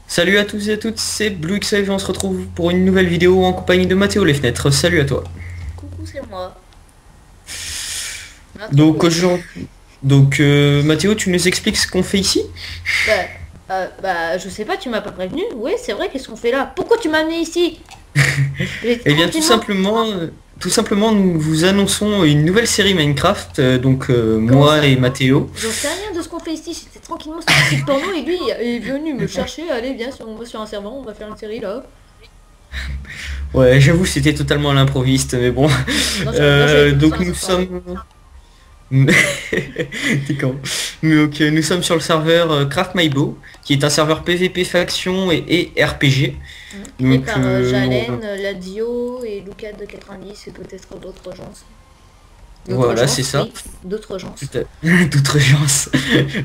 Salut à tous et à toutes, c'est BlueXF et on se retrouve pour une nouvelle vidéo en compagnie de Mathéo Les Fenêtres. Salut à toi. Coucou, c'est moi. Donc Mathéo. aujourd'hui, Mathéo, tu nous expliques ce qu'on fait ici? Bah, je sais pas, tu m'as pas prévenu. Oui, c'est vrai, qu'est-ce qu'on fait là? Pourquoi tu m'as amené ici? Eh bien Tranquillement. tout simplement nous vous annonçons une nouvelle série Minecraft, Comment moi ça? et Mathéo. J'en sais rien de ce qu'on fait ici. J'étais tranquillement sur le site porno et lui il est venu me chercher. Allez, viens, on va sur un serveur, on va faire une série là. Ouais, j'avoue c'était totalement à l'improviste, mais bon. Non, j'ai écouté Donc ça nous cette soirée. sommes... T'es con. Donc nous sommes sur le serveur Craft My Bow, qui est un serveur PVP faction et RPG. Créé Donc par Jalen, Ladio et Lucas de 90 et peut-être d'autres gens. D'autres voilà, gens, c'est ça. oui. D'autres gens. D'autres gens,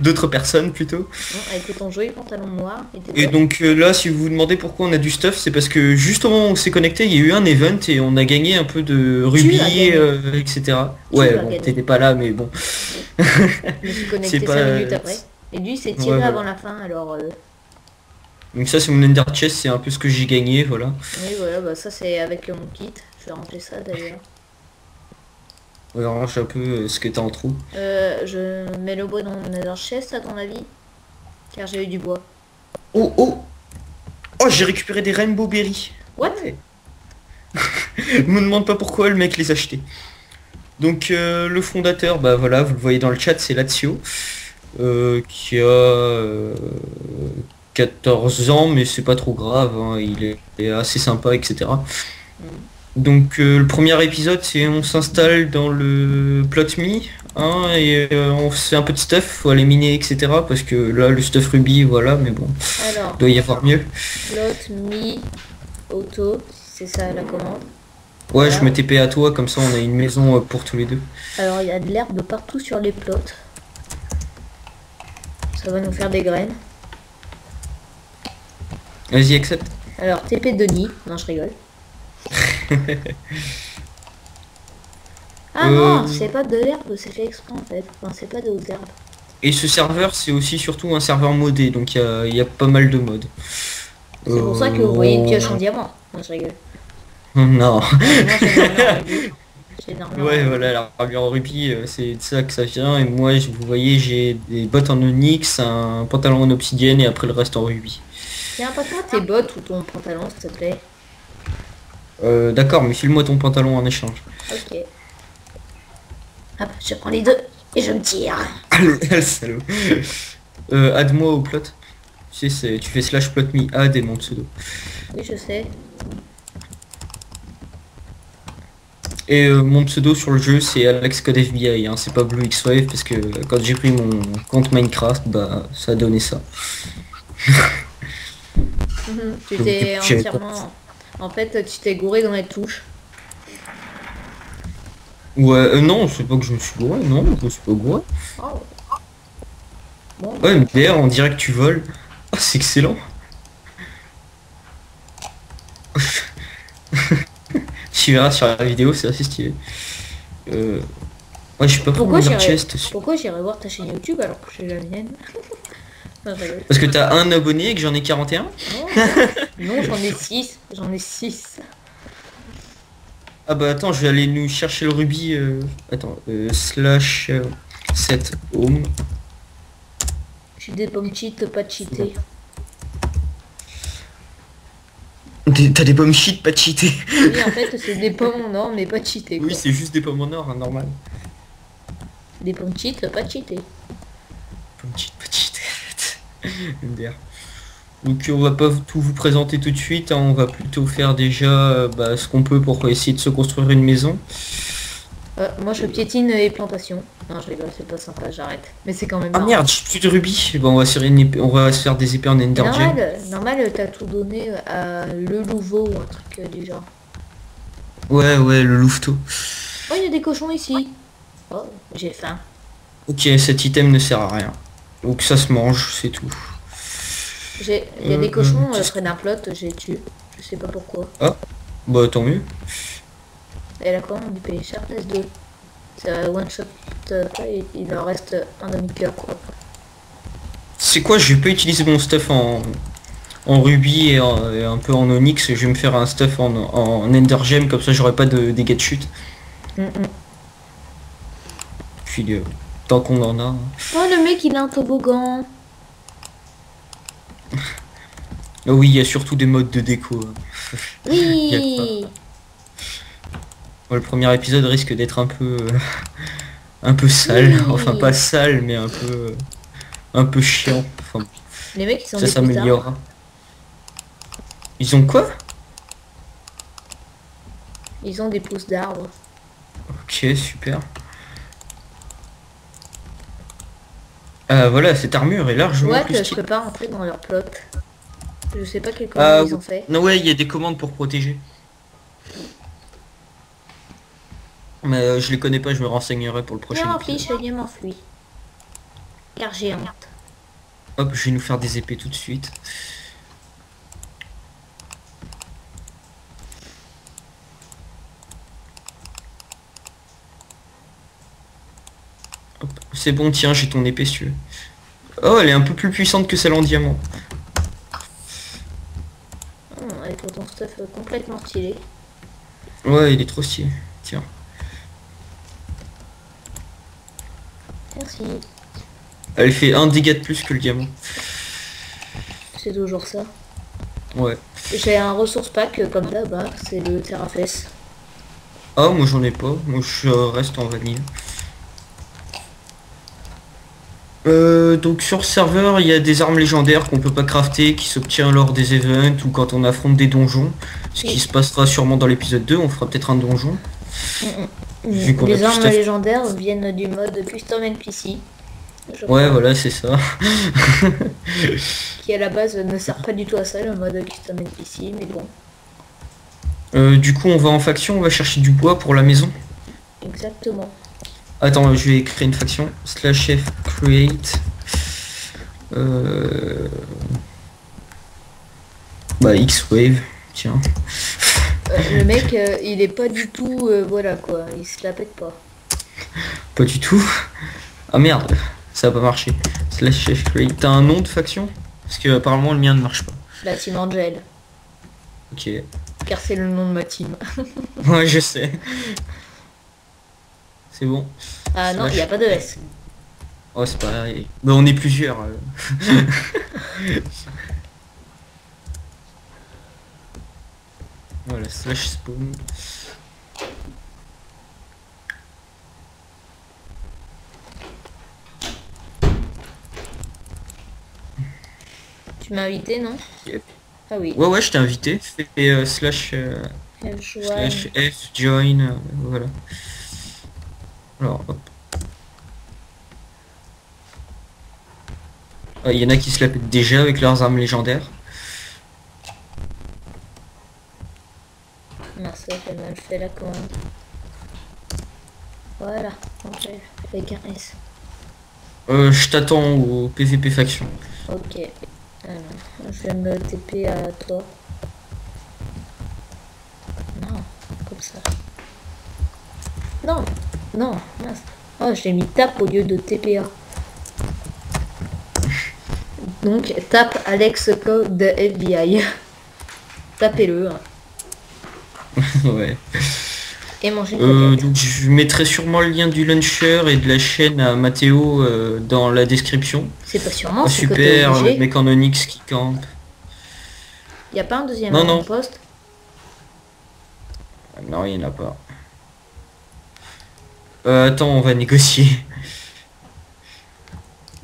d'autres personnes plutôt. Avec ton joli pantalon noir et tes Et bottes. donc là, si vous vous demandez pourquoi on a du stuff, c'est parce que juste au moment où on s'est connecté, il y a eu un event et on a gagné un peu de Tu as rubis, gagné. etc. Tu Ouais, as bon, gagné. t'étais pas là, mais bon. Je me suis C'est connecté pas... 5 minutes après. Et lui s'est Ouais, tiré avant voilà. la fin, alors Donc ça, c'est mon Ender Chest, c'est un peu ce que j'ai gagné, voilà. oui voilà, bah ça c'est avec mon kit. Je vais remplir ça d'ailleurs. Ouais, range un peu ce que t'as en trou. Je mets le bois dans mon nether chest à ton avis. Car j'ai eu du bois. Oh, oh! Oh, j'ai récupéré des Rainbow Berry. What? Ouais. Me demande pas pourquoi le mec les achetait. Donc le fondateur, bah voilà, vous le voyez dans le chat, c'est Lazio, qui a 14 ans, mais c'est pas trop grave, hein, est assez sympa, etc. Donc le premier épisode, c'est on s'installe dans le plot me, hein, et on fait un peu de stuff, faut aller miner, etc. Parce que là, le stuff Ruby, voilà, mais bon, Alors, il doit y avoir mieux. plot me auto, c'est ça la commande. Ouais, Voilà. je me TP à toi, comme ça on a une maison pour tous les deux. Alors il y a de l'herbe partout sur les plots. Ça va nous faire des graines. Vas-y, accepte. Alors TP de Denis. Non je rigole. Ah non, Euh, c'est pas de l'herbe, c'est fait exprès en fait. Enfin c'est pas de l'herbe. Et ce serveur, c'est aussi surtout un serveur modé, donc il y a pas mal de modes. C'est pour ça que vous voyez une pioche en diamant. Non je rigole. Non. Moi j'ai dormi en rubis. J'ai dormi en Ouais, rubis. voilà, la armure en rubis, c'est de ça que ça vient. Et moi, vous voyez, j'ai des bottes en onyx, un pantalon en obsidienne et après le reste en rubis. Tiens, passe-moi tes bottes ou ton pantalon s'il te plaît. D'accord, mais file-moi ton pantalon en échange. Ok. Hop, je prends les deux et je me tire. Ah, le salaud. Add-moi au plot. Tu sais, tu fais slash plot me add et mon pseudo. Oui je sais. Et mon pseudo sur le jeu, c'est AlexCodeFBI, hein, c'est pas BlueXWave, parce que quand j'ai pris mon compte Minecraft, bah ça a donné ça. Tu Donc, du t'es coup, j'avais pas- entièrement... En fait, tu t'es gouré dans les touches. Ouais, non, c'est pas que je me suis gouré, non, je me suis pas gouré. Oh. Bon, Ouais, mais d'ailleurs, on dirait que tu voles. Oh, c'est excellent. Tu verras sur la vidéo, c'est assez stylé. Ouais, je suis pas pourquoi vraiment j'irais chest aussi. pourquoi j'irais voir ta chaîne YouTube alors que j'ai la mienne? Non, je rigole. Parce que t'as un abonné et que j'en ai 41. Non, non j'en ai 6. J'en ai 6. Ah bah attends, je vais aller nous chercher le rubis. Attends, slash set home. J'ai des pommes cheat, pas cheaté. T'as des pommes shit pas cheatées. Oui, en fait, c'est des pommes en or, mais pas cheaté quoi. Oui, c'est juste des pommes en or, hein, normal. Des pommes cheat, pas cheaté. Pommes cheat pas cheatées. MDR. Donc on va pas tout vous présenter tout de suite, hein, on va plutôt faire déjà bah, ce qu'on peut pour essayer de se construire une maison. Moi, je piétine les plantations. Non, je rigole, c'est pas sympa, j'arrête. Mais c'est quand même Ah marrant. merde, j'ai plus de rubis. Bon, on va se faire des épées en Ender Gem. Normal, t'as tout donné à le louveau ou un truc du genre. Ouais, le louveteau. Oh, il y a des cochons ici. Oh, j'ai faim. Ok, cet item ne sert à rien. Donc ça se mange, c'est tout. Il y a des cochons qu'est-ce près d'un plot, j'ai tué. Je sais pas pourquoi. Ah, bah tant mieux. Et la commande du pays cher PS2. Ça one shot pas et il en reste un demi-cœur quoi. C'est quoi, je vais pas utiliser mon stuff en rubis et un peu en onyx. Je vais me faire un stuff en ender gem, comme ça j'aurai pas de dégâts de chute. Puis tant qu'on en a. Hein. Oh, le mec, il a un toboggan. Ah oui, il y a surtout des modes de déco. Hein. Oui. Bon, le premier épisode risque d'être un peu sale. Oui. Enfin pas sale, mais un peu chiant. Enfin, Les mecs, ils sont ça des s'améliorera. Ils ont quoi? Ils ont des pousses d'arbres. Ok, super. Ah voilà, cette armure est largement Ouais, plus je stylée. peux pas rentrer dans leur plot. Je sais pas quelle commande ils ont fait. Non, ouais, il y a des commandes pour protéger. Mais je les connais pas, je me renseignerai pour le Je prochain m'en épisode. fiche, je m'enfuis. Car j'ai honte. Hop, je vais nous faire des épées tout de suite. Hop, c'est bon, tiens, j'ai ton épée si tu veux. Oh, elle est un peu plus puissante que celle en diamant. Avec ton stuff complètement stylé. Ouais, il est trop stylé. Tiens. Merci. Elle fait un dégât de plus que le diamant. C'est toujours ça. Ouais. J'ai un ressource pack comme d'hab, bah, c'est le Terrafes. Ah, moi j'en ai pas. Moi je reste en vanille. Donc sur le serveur, il y a des armes légendaires qu'on peut pas crafter, qui s'obtient lors des events ou quand on affronte des donjons. Ce qui se passera sûrement dans l'épisode 2, on fera peut-être un donjon. Vu qu'on a Les plus armes stuff. légendaires viennent du mode Custom NPC. Ouais, voilà, c'est ça. Qui à la base ne sert pas du tout à ça, le mode Custom NPC, mais bon. Du coup, on va en faction, on va chercher du bois pour la maison. Exactement. Attends, je vais créer une faction. /f create. Bah, X-Wave, tiens. Le mec, il est pas du tout... voilà quoi, il se la pète pas. Pas du tout. Ah merde, ça a pas marché. /f create. T'as un nom de faction? Parce que apparemment le mien ne marche pas. La team Angel. Ok. Car c'est le nom de ma team. Ouais, je sais. C'est bon. Ah non, il n'y a pas de S. Oh, c'est pareil. Mais on est plusieurs. Voilà, /spawn. Tu m'as invité, non? Yep. Ah oui. Ouais, je t'ai invité. Fais /f join. Voilà. Alors, hop. Ah, il y en a qui se la pètent déjà avec leurs armes légendaires. Mince, j'ai mal fait la commande. Voilà, Angel, avec un S. Je t'attends au PVP faction. Ok. Alors, je vais me TP à toi. Non, comme ça. Non, non, mince. Oh, j'ai mis tape au lieu de TPA. Donc, tape Alex Code de FBI. Tapez-le. Ouais. Et mangez une coquette. Donc je mettrai sûrement le lien du launcher et de la chaîne à Mathéo dans la description. C'est pas sûrement, Ah, c'est que t'es super, le obligé. mec en Onyx qui campe. Y a pas un deuxième Non, non. poste? Ah, non, il n'y en a pas. Attends, on va négocier.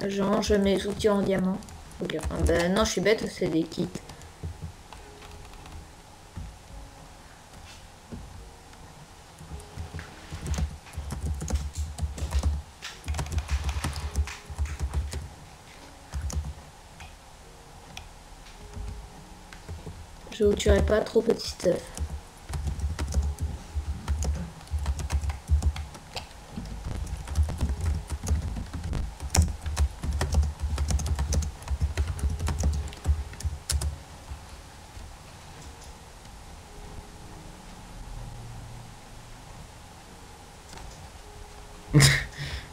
Je mange mes outils en diamant. Ok. Ah ben non, je suis bête, c'est des kits. Je vous tuerai pas trop petit stuff.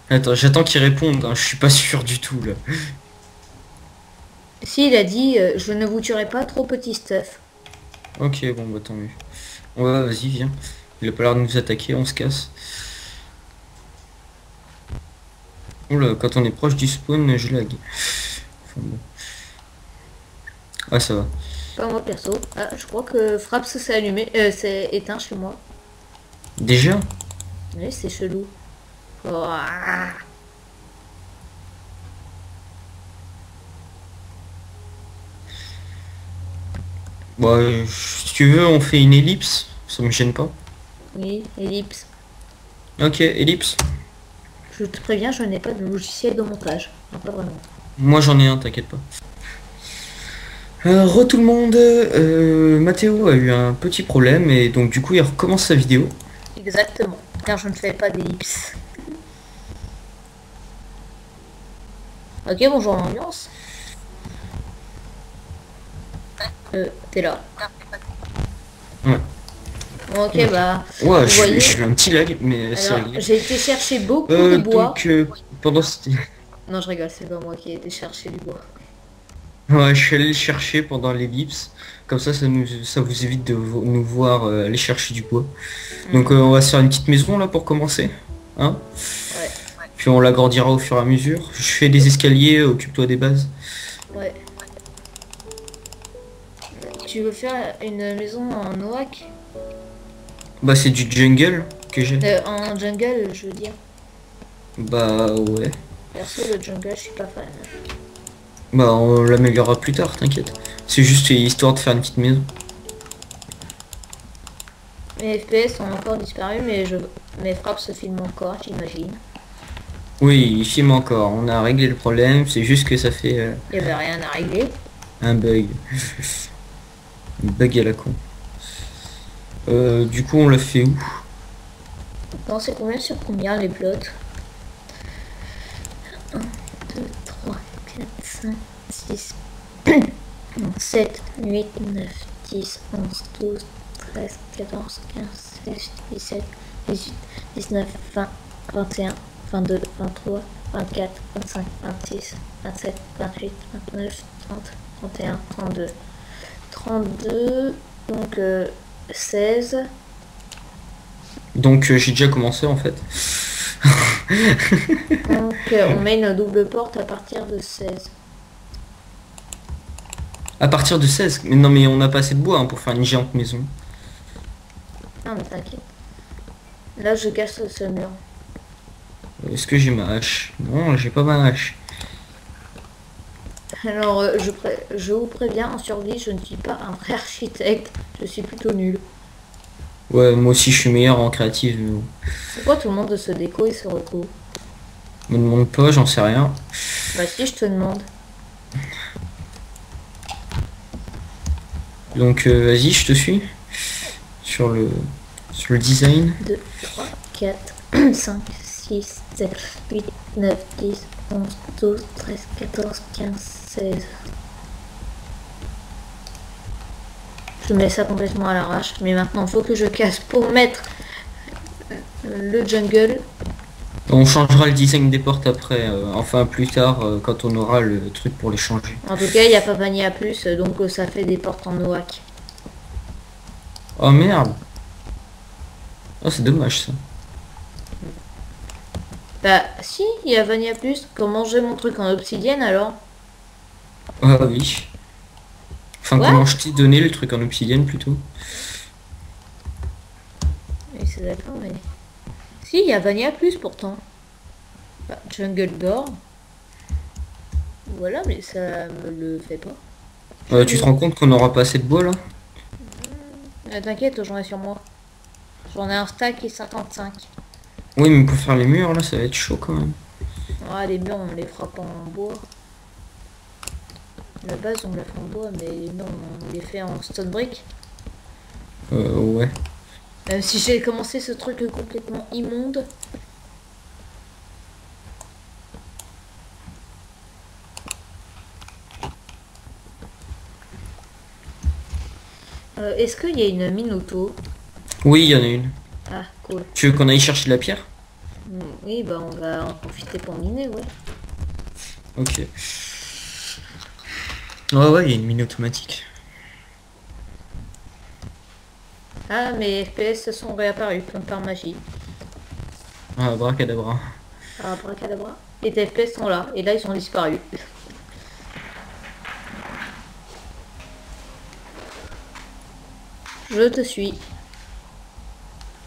Attends, j'attends qu'il réponde, hein, je suis pas sûr du tout là. Si, il a dit je ne vous tuerai pas trop petit stuff. Ok, bon bah tant mieux. Ouais, vas-y, viens. Il a pas l'air de nous attaquer, on se casse. Oula, quand on est proche du spawn, je lag. Enfin, bon. Ah, ça va. Pas moi perso. Ah, je crois que Fraps s'est allumé, c'est éteint chez moi. Déjà? Oui, c'est chelou. Ouah. Bah, si tu veux, on fait une ellipse. Ça me gêne pas. Oui, ellipse. Ok, ellipse. Je te préviens, je n'ai pas de logiciel de montage. Non, pas vraiment. Moi j'en ai un, t'inquiète pas. Tout le monde, Mathéo a eu un petit problème et donc du coup il recommence sa vidéo. Exactement, car je ne fais pas d'ellipse. Ok, bonjour l'ambiance. T'es là. Ouais. Ok, bah. Ouais, vous voyez, j'ai eu un petit lag, mais c'est alors, réglé. j'ai été chercher beaucoup de bois. Donc pendant ce... Non, je rigole, c'est pas moi qui ai été chercher du bois. Ouais, je suis allé le chercher pendant l'ellipse. Comme ça ça vous évite de nous voir aller chercher du bois. Donc on va se faire une petite maison là pour commencer. Hein? Ouais. Puis on l'agrandira au fur et à mesure. Je fais des escaliers, occupe-toi des bases. Ouais. Tu veux faire une maison en oak? Bah c'est du jungle que j'ai. En jungle, je veux dire. Bah ouais. Perso, le jungle, je suis pas fan. Bah on l'améliorera plus tard, t'inquiète. C'est juste histoire de faire une petite maison. Mes FPS ont encore disparu, mais mes frappes se filment encore, j'imagine. Oui, il filme encore. On a réglé le problème, c'est juste que ça fait Il y avait rien à régler. un bug. Un bug à la con. Du coup on l'a fait où? Non, c'est combien sur combien les plots? 1, 2, 3, 4, 5, 6, 7, 8, 9, 10, 11, 12, 13, 14, 15, 16, 17, 18, 19, 20, 21, 22, 23, 24, 25, 26, 27, 28, 29, 30, 31, 32. 32, donc 16. Donc j'ai déjà commencé en fait. Donc on met une double porte à partir de 16. À partir de 16. Mais non mais on a pas assez de bois hein, pour faire une géante maison. Non mais t'inquiète. Là je casse ce mur. Est-ce que j'ai ma hache? Non, j'ai pas ma hache. Alors je vous préviens, en survie je ne suis pas un vrai architecte. Je suis plutôt nul. Ouais, moi aussi je suis meilleur en créatif. Mais bon. Pourquoi tout le monde se déco et se reco? Me demande pas, j'en sais rien. Bah si je te demande. Donc vas-y, je te suis. Sur le design. 2, 3, 4, 5, 6, 7, 8, 9, 10, 11, 12, 13, 14, 15, 16. Je mets ça complètement à l'arrache. Mais maintenant, il faut que je casse pour mettre le jungle. On changera le design des portes après, enfin plus tard, quand on aura le truc pour les changer. En tout cas, il n'y a pas Vanilla Plus, donc ça fait des portes en oak. Oh merde. Oh c'est dommage ça. Bah si, il y a Vanilla Plus. Comment j'ai mon truc en obsidienne alors? Ah oui. Enfin Ouais. comment je t'ai donné le truc en obsidienne plutôt. Oui, c'est d'accord, mais... Si, il y a Vanilla Plus pourtant. Bah, jungle d'or. Voilà, mais ça me le fait pas. Tu te rends compte qu'on aura pas assez de bois là? T'inquiète, j'en ai sur moi. J'en ai un stack et 55. Oui mais pour faire les murs là ça va être chaud quand même. Ah, les murs, on les frappe en bois. La base, on la fait en bois, mais les murs, on les fait en stone brick. Ouais. Même si j'ai commencé ce truc complètement immonde. Est-ce qu'il y a une mine auto? Oui il y en a une. Ah, cool. Tu veux qu'on aille chercher de la pierre? Oui, bah on va en profiter pour miner, ouais. Ok. Ouais, ouais, il y a une mine automatique. Ah, mes FPS sont réapparus, comme par magie. Ah, bracadabra. Ah, abracadabra. Et tes FPS sont là, et là ils ont disparu. Je te suis.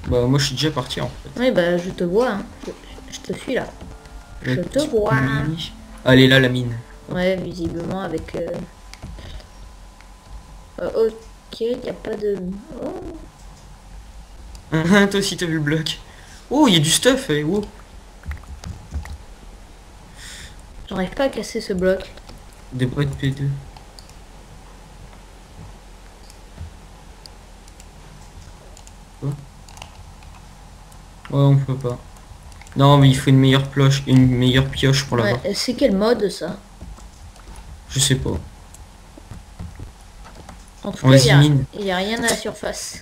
Bah, moi, je suis déjà parti, en fait. Oui, bah je te vois, hein. Je te suis là. La Je te petite vois. mine. Allez, là, la mine. Ouais, visiblement avec... ok, il a pas de... Oh. Toi aussi, t'as vu le bloc. Oh, il y a du stuff, eh, oh. J'arrive pas à casser ce bloc. Des boîtes P2. Quoi? Ouais, on peut pas. Non, mais il faut une meilleure pioche pour l'avoir. Ouais, c'est quel mode ça? Je sais pas. En tout cas, Vas-y, mine. il y a rien à la surface.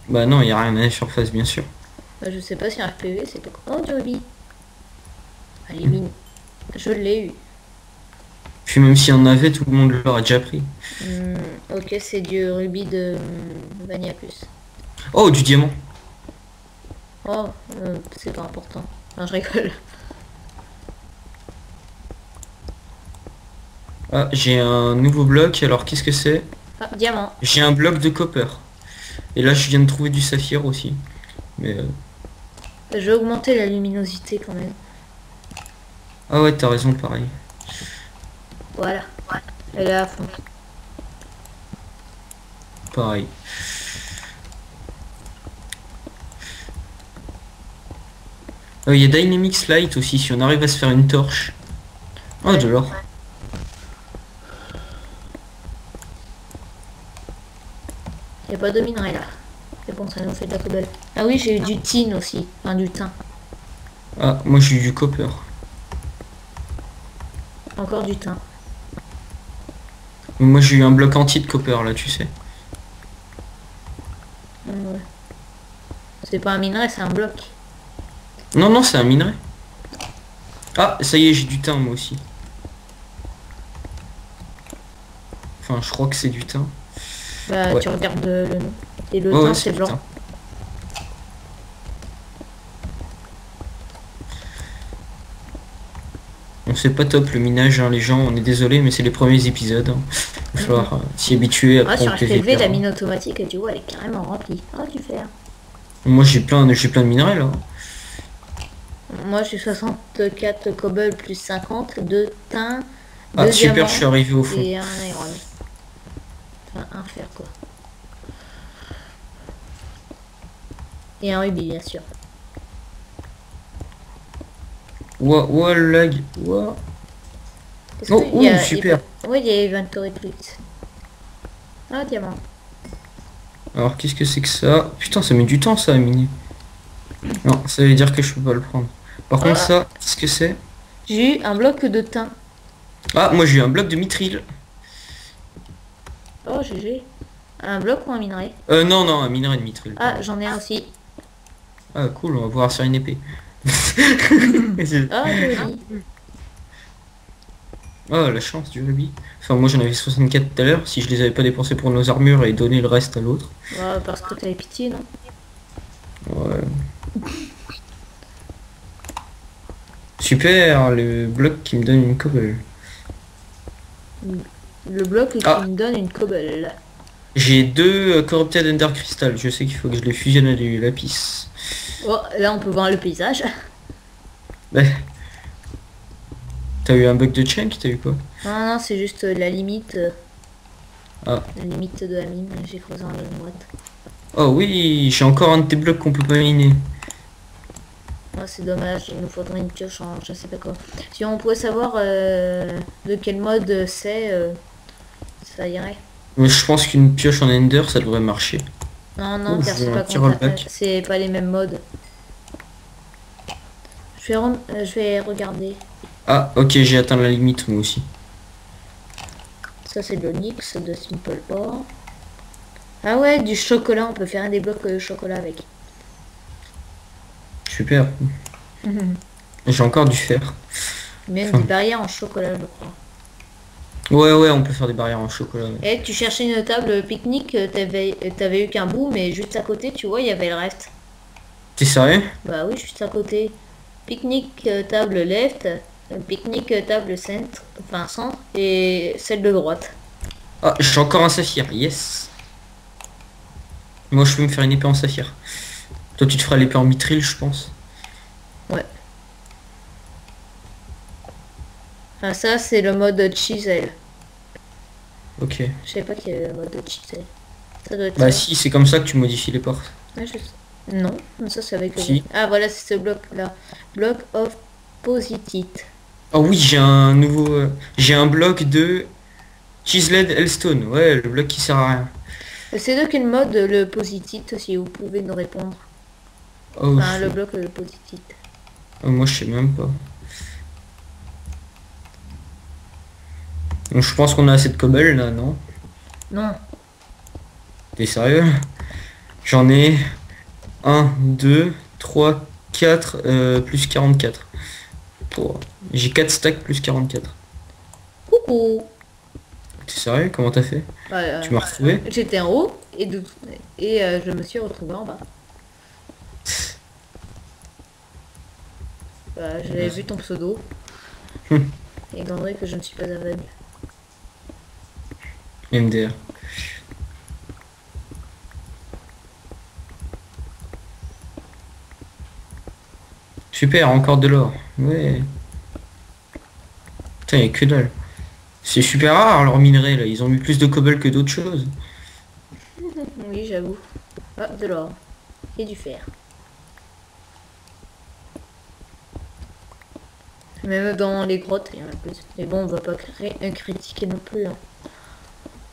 Bah non, il y a rien à la surface, bien sûr. Bah, je sais pas si un PV c'est pas... Oh, du rubis. Allez, mine. Je l'ai eu. Puis même s'il y en avait, tout le monde l'aurait déjà pris. Ok, c'est du rubis de Vanilla Plus. Oh, du diamant. Oh, c'est pas important. Non, je rigole. Ah, j'ai un nouveau bloc, alors qu'est-ce que c'est? Ah, diamant. J'ai un bloc de copper. Et là, je viens de trouver du saphir aussi. Mais... Je vais augmenter la luminosité quand même. Ah ouais, t'as raison, pareil. Voilà. Elle est à fond. Pareil. Il y a Dynamics Light aussi, si on arrive à se faire une torche. Oh, Ouais. de l'or. Il n'y a pas de minerai là. C'est bon, ça nous fait de la cobble. Ah oui, j'ai eu du tin aussi. Enfin, du thym. Ah, moi j'ai eu du copper. Encore du thym. Moi j'ai eu un bloc entier de copper là, tu sais. Ouais. C'est pas un minerai, c'est un bloc. Non, non, c'est un minerai. Ah, ça y est, j'ai du thym moi aussi. Enfin, je crois que c'est du thym. Bah, Ouais. tu regardes le nom. Et le Ouais, thym, ouais, c'est du blanc. thym. Bon, c'est pas top le minage, hein, les gens, on est désolé, mais c'est les premiers épisodes. Hein. Il va falloir s'y habituer, Ah, après sur on FPV, la verra. mine automatique, et tu vois, elle est carrément remplie. Ah, du fer. Moi j'ai plein de minerais là. Moi, j'ai 64 cobble plus 50, 2 thym, 2 Ah super, diamants je suis arrivé au fond. et un iron. Enfin, un fer, quoi. Et un rubis, bien sûr. Ouah, ouah, le lag. Ouah. Est-ce Oh, qu'il y a... super. Oui, il y a Inventory Tweet. Ah, diamant. Alors qu'est-ce que c'est que ça? Putain, ça met du temps ça à miner. Non, ça veut dire que je peux pas le prendre. Par contre Ah. ça, qu'est-ce que c'est? J'ai eu un bloc de thym. Ah, moi j'ai eu un bloc de mithril. Oh, GG. Un bloc ou un minerai? Non, non, un minerai de mithril. Ah, j'en ai un aussi. Ah cool, on va pouvoir faire une épée. Ah, joli. Oh, la chance du rubis. Enfin, moi j'en avais 64 tout à l'heure. Si je les avais pas dépensés pour nos armures et donné le reste à l'autre. Ouais, parce que t'avais pitié, non? Ouais. Super, le bloc qui me donne une cobble. Le bloc qui Ah. me donne une cobble. J'ai deux Corrupted Ender Crystal. Je sais qu'il faut que je les fusionne à du lapis. Oh, là, on peut voir le paysage. Bah. T'as eu un bug de chunk? T'as eu quoi? Non, non, c'est juste la limite. Ah. La limite de la mine. J'ai creusé en ligne droite. Oh oui, j'ai encore un de tes blocs qu'on peut pas miner. Oh, c'est dommage, il nous faudrait une pioche en je sais pas quoi. Si on pouvait savoir de quel mode c'est, ça irait. Mais je pense qu'une pioche en Ender, ça devrait marcher. Non, non, Ouf, car j'ai c'est un pas petit rollback. compatible. C'est pas les mêmes modes. Je vais regarder. Ah, ok, j'ai atteint la limite moi aussi. Ça, c'est de l'onyx, de simple ore. Ah ouais, du chocolat, on peut faire des blocs de chocolat avec. Super. J'ai encore du fer. Même Enfin. des barrières en chocolat, je crois. Ouais, on peut faire des barrières en chocolat. Ouais. Et tu cherchais une table pique-nique, t'avais eu qu'un bout, mais juste à côté, tu vois, il y avait le reste. T'es sérieux? Bah oui, juste à côté. Pique-nique, table left, pique-nique, table centre, enfin centre, et celle de droite. Ah, j'ai encore un saphir, yes. Moi, je peux me faire une épée en saphir. Toi, tu te feras l'épée en mithril, je pense. Ouais. Ah, ça, c'est le mode chisel. Ok. Je sais pas qu'il y avait le mode chisel. Ça doit être Bah ça. si, c'est comme ça que tu modifies les portes. Ah, non, ça c'est avec le... Si. Ah, voilà, c'est ce bloc-là. Block of positite. Oh oui, j'ai un nouveau... j'ai un bloc de Chiseled Hellstone. Ouais, le bloc qui sert à rien. C'est de quel mode le positite, si vous pouvez nous répondre. Oh, Enfin, le bloc le positite. moi, je sais même pas. Donc, je pense qu'on a assez de cobble, là, non? Non. T'es sérieux? J'en ai 1, 2, 3, 4, plus 44. J'ai 4 stacks plus 44. Coucou. T'es sérieux? Comment t'as fait? Tu m'as retrouvé? J'étais en haut et je me suis retrouvée en bas. J'avais vu ton pseudo. Et étant donné que je ne suis pas aveugle. MDR. Super, encore de l'or. Ouais. Putain, y'a que dalle. C'est super rare leur minerai là. Ils ont mis plus de cobble que d'autres choses. Oui, j'avoue. Ah, de l'or. Et du fer. Même dans les grottes, il y en a plus. Mais bon, on va pas critiquer non plus. Hein.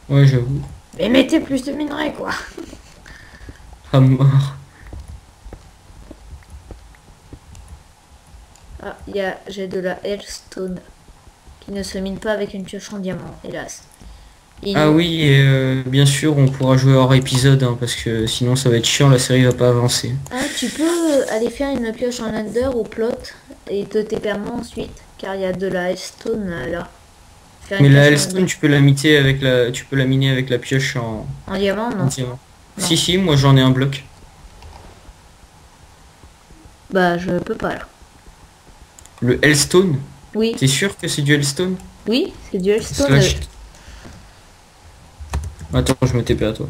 Ouais, j'avoue. Mais mettez plus de minerais, quoi. À mort. Ah, j'ai de la Hellstone. Qui ne se mine pas avec une pioche en diamant, hélas. Ah oui, et bien sûr, on pourra jouer hors épisode, hein, parce que sinon ça va être chiant, la série va pas avancer. Ah, tu peux aller faire une pioche en ender ou plot et te permet ensuite, car il y a de la Hellstone là. Mais la Hellstone, tu peux la miner avec la pioche en diamant, non, diamant. Non. Si, moi j'en ai un bloc. Bah, je peux pas là. Le Hellstone? Oui. T'es sûr que c'est du Hellstone? Oui, c'est du Hellstone. Attends, je me TP à toi.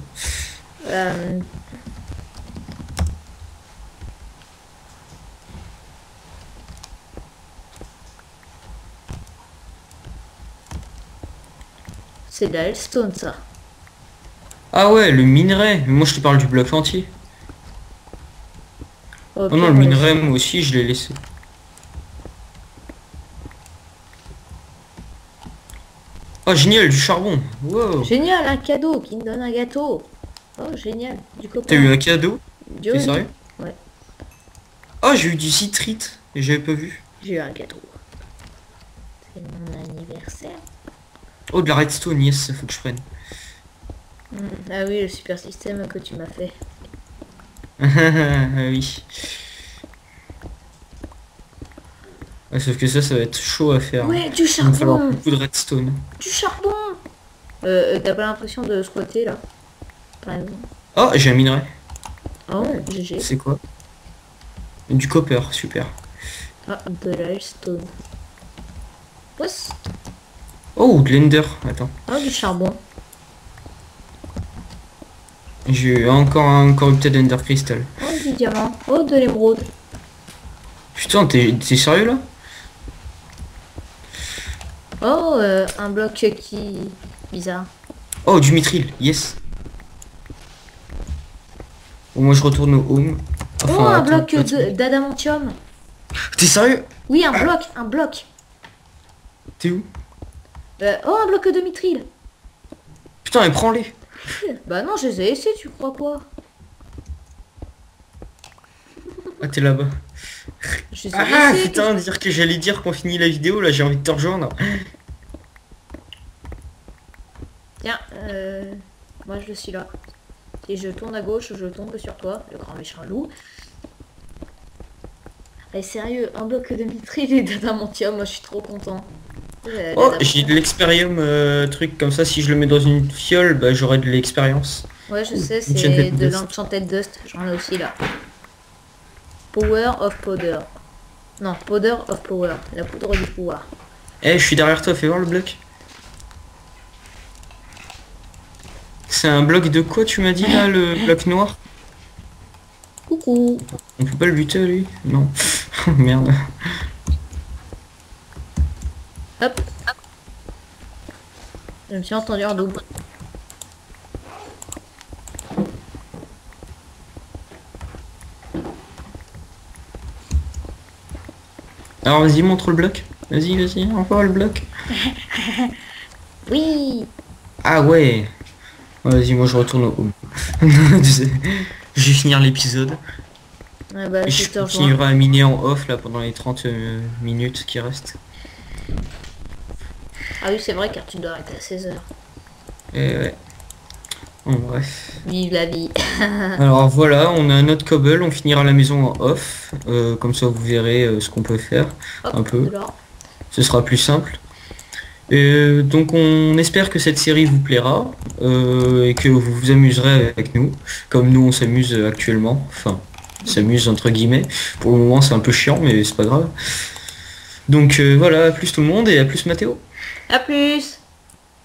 C'est de la Hellstone, ça. Ah ouais, le minerai. Mais moi je te parle du bloc entier. Oh non, le minerai, moi aussi, je l'ai laissé. Oh, génial, du charbon. Wow. Génial, un cadeau qui me donne un gâteau. Oh, génial, du copain. T'as eu un cadeau? T'es sérieux? Ouais. Oh, j'ai eu du citrite. Et j'avais pas vu. J'ai eu un gâteau. C'est mon anniversaire. Oh, de la redstone, yes, faut que je prenne. Ah oui, le super système que tu m'as fait. Ah oui. Ouais, sauf que ça va être chaud à faire. Ouais, du Il va falloir charbon. beaucoup de redstone. Du charbon. T'as pas l'impression de squatter là, par exemple? Oh, j'ai un minerai. Oh, GG. C'est quoi? Du copper, super. Ah, de la Hellstone. Oups. Oh, de l'ender. Attends. Oh, du charbon. J'ai eu encore un corrupted ender crystal. Oh, du diamant. Oh, de l'émeraude. Putain, t'es sérieux là? Oh, un bloc qui... bizarre. Oh, du mithril, yes. Bon, moi je retourne au home. Enfin, oh, un bloc d'adamantium. T'es sérieux? Oui, un bloc, un bloc. T'es où? Oh, un bloc de mithril. Putain, mais prends-les. Bah non, je les ai laissés, tu crois quoi? Ah, t'es là-bas. Ah, putain, dire que j'allais dire qu'on finit la vidéo, là j'ai envie de te rejoindre. Tiens, moi je suis là. Si je tourne à gauche, je tombe sur toi, le grand méchant loup. Allez, sérieux, un bloc de mithril et d'adamantium, moi je suis trop content. Oh, j'ai de l'expérium, truc comme ça, si je le mets dans une fiole, bah j'aurai de l'expérience. Ouais, je sais, Enchanted c'est de Dust. l'Enchanted Dust. J'en ai aussi là. Power of Powder. Non, Powder of Power. La poudre du pouvoir. Eh, je suis derrière toi, fais voir le bloc. C'est un bloc de quoi tu m'as dit là, le bloc noir? Coucou. On peut pas le buter lui? Non. Merde. Hop. Je me suis entendu en double. Alors vas-y, montre le bloc. Vas-y, envoie le bloc. Oui. Ah ouais. Vas-y, moi je retourne au... Je vais finir l'épisode. Ouais, bah, Et je je te rejoins. continuerai à miner en off là pendant les 30 minutes qui restent. Ah oui, c'est vrai car tu dois arrêter à 16 heures. Et ouais. Bon, bref. Vive la vie. Alors voilà, on a notre cobble, on finira la maison en off. Comme ça vous verrez ce qu'on peut faire. Hop, Un peu. de l'or. Ce sera plus simple. Donc on espère que cette série vous plaira et que vous vous amuserez avec nous, comme nous on s'amuse actuellement. Enfin, s'amuse entre guillemets. Pour le moment c'est un peu chiant mais c'est pas grave. Donc voilà, à plus tout le monde et à plus Mathéo. À plus.